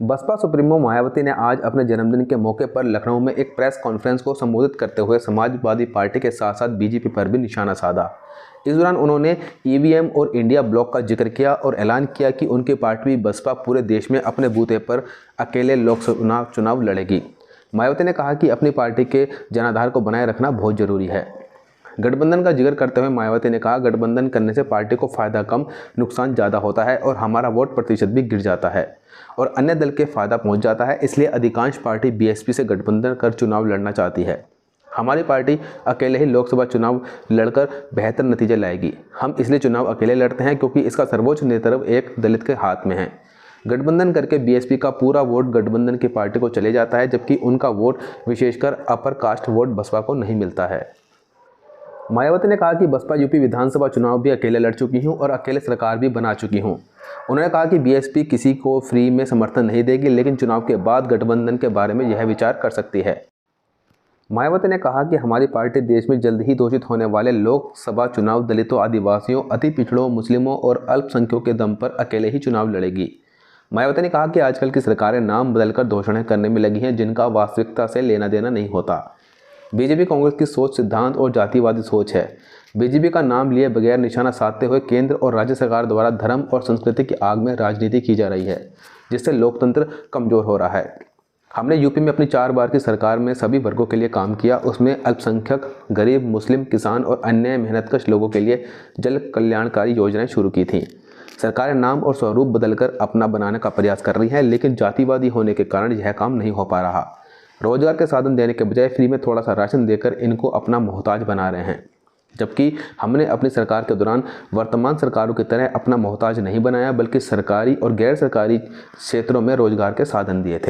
Baspa supremo Mayawati ने आज अपने जन्मदिन के मौके पर लखनऊ में एक प्रेस कॉन्फ्रेंस को संबोधित करते हुए समाजवादी पार्टी के साथ साथ बीजेपी पर भी निशाना साधा। इस दौरान उन्होंने ईवीएम और इंडिया ब्लॉक का जिक्र किया और ऐलान किया कि उनकी पार्टी बसपा पूरे देश में अपने बूते पर अकेले लोकसभा चुनाव लड़ेगी। मायावती ने कहा कि अपनी पार्टी के जनाधार को बनाए रखना बहुत जरूरी है। गठबंधन का जिक्र करते हुए मायावती ने कहा, गठबंधन करने से पार्टी को फायदा कम नुकसान ज़्यादा होता है और हमारा वोट प्रतिशत भी गिर जाता है और अन्य दल के फायदा पहुंच जाता है। इसलिए अधिकांश पार्टी बीएसपी से गठबंधन कर चुनाव लड़ना चाहती है। हमारी पार्टी अकेले ही लोकसभा चुनाव लड़कर बेहतर नतीजे लाएगी। हम इसलिए चुनाव अकेले लड़ते हैं क्योंकि इसका सर्वोच्च नेतृत्व एक दलित के हाथ में है। गठबंधन करके बीएसपी का पूरा वोट गठबंधन की पार्टी को चले जाता है, जबकि उनका वोट विशेषकर अपर कास्ट वोट बसपा को नहीं मिलता है। मायावती ने कहा कि बसपा यूपी विधानसभा चुनाव भी अकेले लड़ चुकी हूं और अकेले सरकार भी बना चुकी हूं। उन्होंने कहा कि बीएसपी किसी को फ्री में समर्थन नहीं देगी, लेकिन चुनाव के बाद गठबंधन के बारे में यह विचार कर सकती है। मायावती ने कहा कि हमारी पार्टी देश में जल्द ही घोषित होने वाले लोकसभा चुनाव दलितों, आदिवासियों, अति पिछड़ों, मुस्लिमों और अल्पसंख्यकों के दम पर अकेले ही चुनाव लड़ेगी। मायावती ने कहा कि आजकल की सरकारें नाम बदलकर घोषणाएं करने में लगी हैं, जिनका वास्तविकता से लेना देना नहीं होता। बीजेपी कांग्रेस की सोच सिद्धांत और जातिवादी सोच है। बीजेपी का नाम लिए बगैर निशाना साधते हुए केंद्र और राज्य सरकार द्वारा धर्म और संस्कृति की आग में राजनीति की जा रही है, जिससे लोकतंत्र कमजोर हो रहा है। हमने यूपी में अपनी 4 बार की सरकार में सभी वर्गों के लिए काम किया। उसमें अल्पसंख्यक, गरीब, मुस्लिम, किसान और अन्य मेहनतकश लोगों के लिए जन कल्याणकारी योजनाएं शुरू की थीं। सरकारें नाम और स्वरूप बदलकर अपना बनाने का प्रयास कर रही हैं, लेकिन जातिवादी होने के कारण यह काम नहीं हो पा रहा। रोजगार के साधन देने के बजाय फ्री में थोड़ा सा राशन देकर इनको अपना मोहताज बना रहे हैं, जबकि हमने अपनी सरकार के दौरान वर्तमान सरकारों की तरह अपना मोहताज नहीं बनाया, बल्कि सरकारी और गैर सरकारी क्षेत्रों में रोजगार के साधन दिए थे।